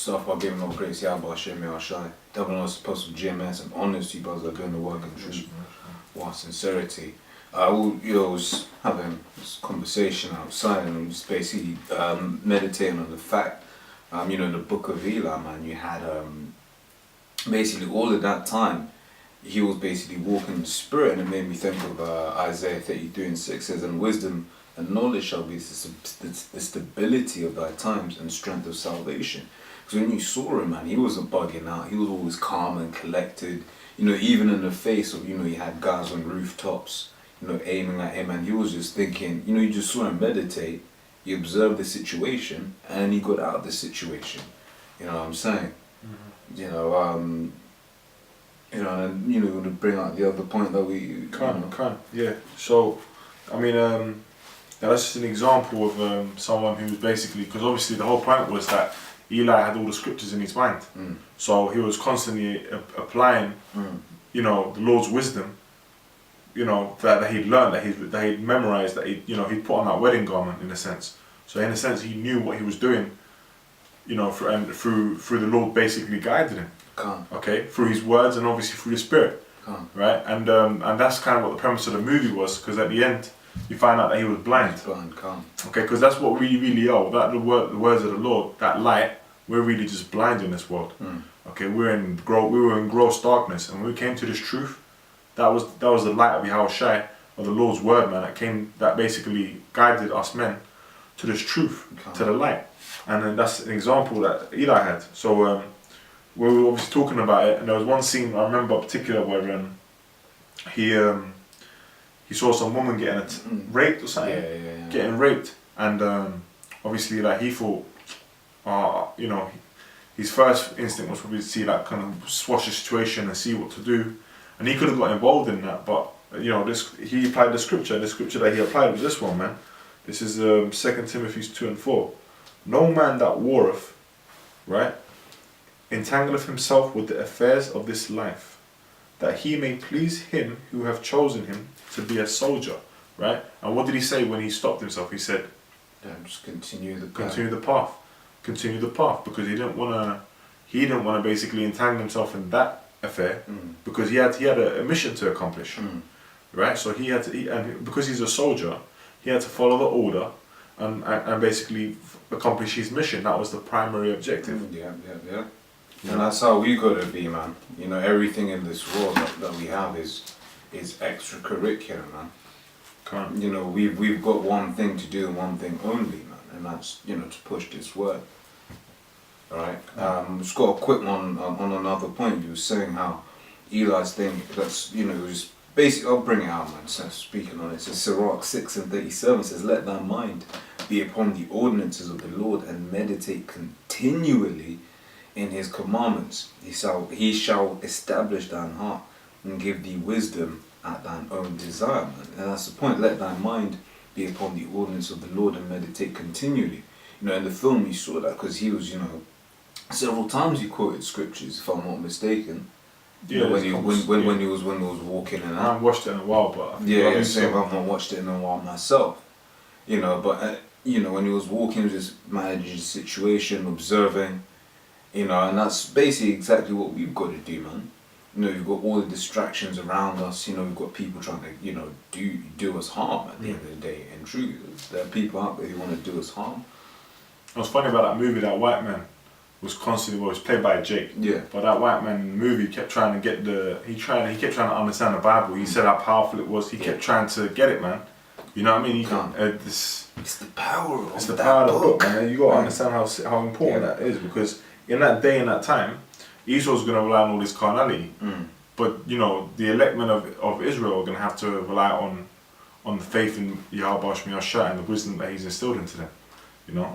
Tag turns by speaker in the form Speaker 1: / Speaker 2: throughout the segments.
Speaker 1: Start by giving all grace, Yahweh Hashem Yahshai. Double honors to Apostle GMS and honors to you brothers that are doing the work in truth, while sincerity. Was having this conversation outside and I'm just basically meditating on the fact, in the book of Eli, man, you had basically all of that time he was basically walking in the spirit, and it made me think of Isaiah 33:6 says, and wisdom and knowledge shall be the stability of thy times and strength of salvation. Because when you saw him, man, he wasn't bugging out. He was always calm and collected. Even in the face of, you had guys on rooftops, aiming at him, and he was just thinking, you just saw him meditate. He observed the situation, and he got out of the situation. You know what I'm saying? Mm-hmm. And to bring out the other point that we
Speaker 2: yeah. So, that's just an example of someone who was basically, because obviously the whole point was that Eli had all the scriptures in his mind, so he was constantly applying, the Lord's wisdom, that he'd learned, that he'd memorized, that he'd put on that wedding garment in a sense. So in a sense, he knew what he was doing, through the Lord basically guided him. Okay, through his words and obviously through the Spirit, right? And that's kind of what the premise of the movie was, because at the end you find out that he was blind. Okay, because that's what we really are. Without the words of the Lord, that light, we're really just blind in this world. Okay, we were in gross darkness, and when we came to this truth, that was the light of Yahushua, or the Lord's word, man. That basically guided us men to this truth, to the light, and then that's an example that Eli had. So. We were obviously talking about it, and there was one scene I remember in particular where he saw some woman getting raped or something, getting raped, and obviously he thought, his first instinct was probably to see that kind of swash the situation and see what to do, and he could have got involved in that, but he applied the scripture that he applied was this one, man. This is 2 Timothy 2:4. No man that warreth, right, entangleth himself with the affairs of this life, that he may please him who have chosen him to be a soldier, right? And what did he say when he stopped himself? He said,
Speaker 1: just continue the
Speaker 2: path, because he didn't want to basically entangle himself in that affair, because he had a mission to accomplish, right? So he had to, and because he's a soldier, he had to follow the order and basically accomplish his mission. That was the primary objective.
Speaker 1: Yeah. And that's how we gotta be, man. Everything in this world that we have is extracurricular, man. We've got one thing to do and one thing only, man, and that's to push this word. Alright? Just got a quick one on another point. You were saying how Eli's thing, that's was basically, I'll bring it out, man. So speaking on it, so Sirach 6:37 says, let thy mind be upon the ordinances of the Lord and meditate continually in his commandments. He shall establish thine heart and give thee wisdom at thine own desire, man. And that's the point. Let thy mind be upon the ordinance of the Lord and meditate continually. In the film you saw that, because he was, several times he quoted scriptures, if I'm not mistaken. When he was walking and
Speaker 2: I haven't watched it in a while, but
Speaker 1: I've not watched it in a while myself. But when he was walking, he was just managing the situation, observing. And that's basically exactly what we've got to do, man. You've got all the distractions around us. We've got people trying to, do us harm at the end of the day. And truth, there are people out there who want to do us harm.
Speaker 2: What's funny about that movie, that white man was constantly, was played by Jake.
Speaker 1: Yeah.
Speaker 2: But that white man in the movie kept trying to get he kept trying to understand the Bible. He said how powerful it was. He kept trying to get it, man. You know what I mean?
Speaker 1: It's the power of
Speaker 2: It's the power of the book, man. You got to understand how important that is, because in that day and that time, Esau was going to rely on all this carnality, but the elect men of Israel are going to have to rely on the faith in Yahweh and the wisdom that he's instilled into them.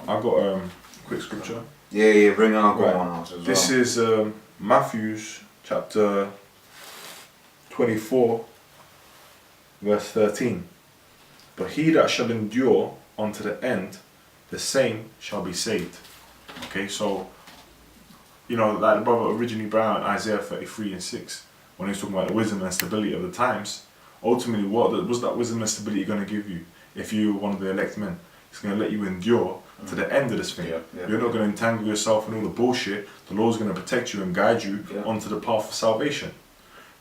Speaker 2: I've got a quick scripture.
Speaker 1: Yeah, bring out one out as well.
Speaker 2: This is Matthew chapter 24, verse 13. But he that shall endure unto the end, the same shall be saved. Okay, so like the brother originally brought out Isaiah 33:6, when he was talking about the wisdom and stability of the times, ultimately what was that wisdom and stability going to give you if you were one of the elect men? He's going to let you endure to the end of this thing. You're not going to entangle yourself in all the bullshit. The Lord's going to protect you and guide you onto the path of salvation.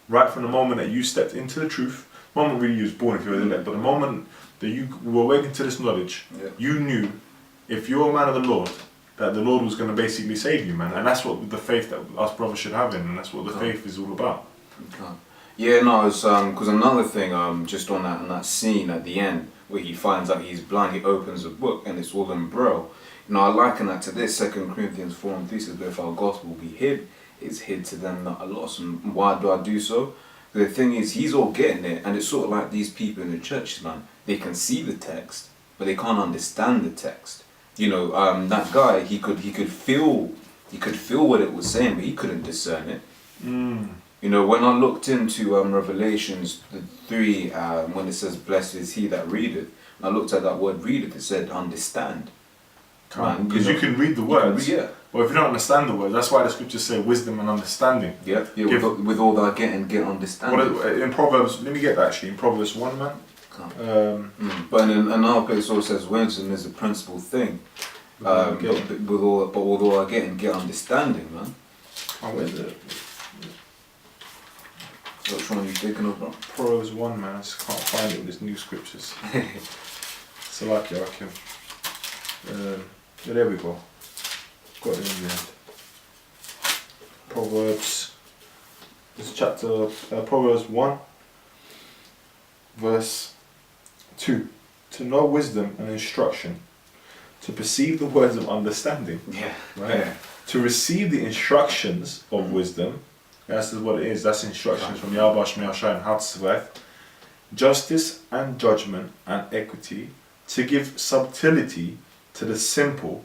Speaker 2: Right from the moment that you stepped into the truth, the moment really you was born, if you were in that, but the moment that you were awakened to this knowledge, you knew, if you're a man of the Lord, that the Lord was going to basically save you, man. And that's what the faith that us brothers should have in, and that's what the faith is all about.
Speaker 1: Yeah, no, it's because another thing, just on that scene at the end where he finds out he's blind, he opens a book and it's all in Braille. You know, I liken that to this 2 Corinthians 4:3 says, "But if our gospel be hid, it's hid to them not a loss." And why do I do so? The thing is, he's all getting it, and it's sort of like these people in the churches, man. They can see the text, but they can't understand the text. You know, that guy, he could feel what it was saying, but he couldn't discern it. You know, when I looked into Revelations 3, when it says, "Blessed is he that readeth," and I looked at that word "readeth," it said "understand."
Speaker 2: Because you can read the words, but if you don't understand the words, that's why the scriptures say wisdom and understanding.
Speaker 1: With all that get understanding.
Speaker 2: In Proverbs, let me get that actually, in Proverbs 1, man.
Speaker 1: But in another place also says wisdom is a principal thing. But with all I get understanding, man.
Speaker 2: Oh, where's it?
Speaker 1: Which one are you thinking of, bro?
Speaker 2: Proverbs 1, man. I just can't find it with these new scriptures. So like I can. There we go. Got it in the end. Proverbs. This chapter, Proverbs 1, verse 2. To know wisdom and instruction, to perceive the words of understanding. To receive the instructions of wisdom. That's what it is. That's instructions from Yahweh Shemel Shai on how to survive. Justice and judgment and equity, to give subtlety to the simple,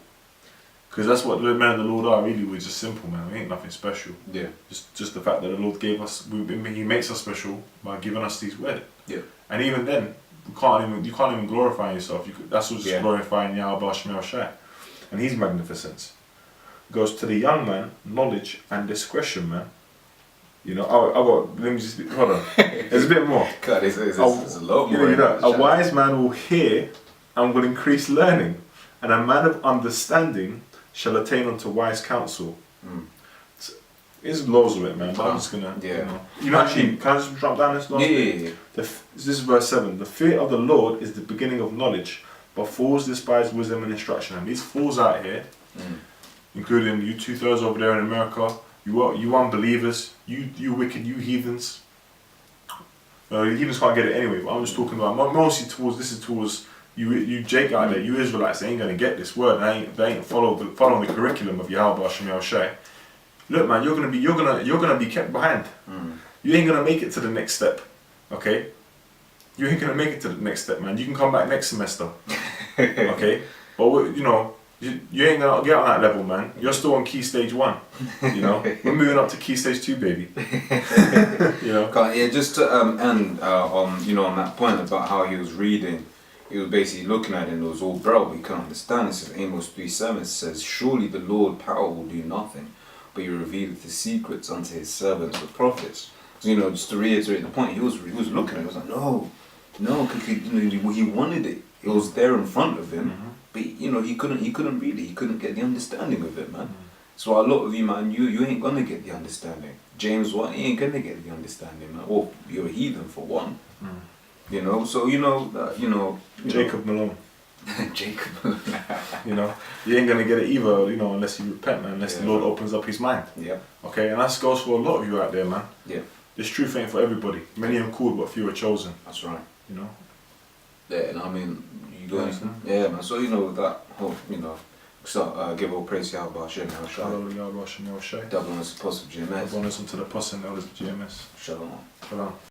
Speaker 2: because that's what the men of the Lord are. Really, we're just simple, man. We ain't nothing special. Just the fact that the Lord gave us, He makes us special by giving us these words. And even then, you can't even glorify yourself. That's what's just glorifying Yahweh Shemel Shai, and His magnificence. Goes to the young man, knowledge and discretion, man. You know, let me just, hold on. There's a bit more.
Speaker 1: God, there's a lot more.
Speaker 2: You know, a wise man will hear and will increase learning, and a man of understanding shall attain unto wise counsel. There's loads of it, man, but I'm just gonna, you know, actually, can I just drop down this last bit? This is verse 7. The fear of the Lord is the beginning of knowledge, but fools despise wisdom and instruction. And these fools out here, including you 2/3 over there in America, you unbelievers, you wicked, you heathens. Heathens can't get it anyway, but I'm just talking about mostly towards you Jake out there, you Israelites. They ain't gonna get this word. They ain't following the curriculum of Yahweh Shemel Shai. Look, man, you're gonna be kept behind. You ain't gonna make it to the next step. Okay, you ain't gonna make it to the next step, man. You can come back next semester. Okay, but you know. You ain't gonna get on that level, man. You're still on key stage 1. You know, we're moving up to key stage 2, baby. You know.
Speaker 1: Just to end on that point about how he was reading, he was basically looking at it and it was all Braille. We couldn't understand. It says Amos 3:7 says, "Surely the Lord power will do nothing, but He revealeth His secrets unto His servants the prophets." So, you know, just to reiterate the point, he was looking at it. He was like, no, because he wanted it. It was there in front of him. But you know, he couldn't read it. He couldn't get the understanding of it, man. So a lot of you, man, you ain't gonna get the understanding. James 1, he ain't gonna get the understanding, man. Or you're a heathen for one. You know, so
Speaker 2: Jacob Malone.
Speaker 1: Jacob Malone.
Speaker 2: You know, you ain't gonna get it either. You know, unless you repent, man. Unless the Lord opens up His mind. Okay, and that goes for a lot of you out there, man. This truth ain't for everybody. Many are called, but few are chosen.
Speaker 1: That's right.
Speaker 2: You know.
Speaker 1: Yeah, and I mean, man. So you know that whole, so give all praise to Yahweh Shemel Shai. Double honors to the apostle of GMS.
Speaker 2: Double honors to the apostle and elders of GMS.
Speaker 1: Shalom.
Speaker 2: Shalom.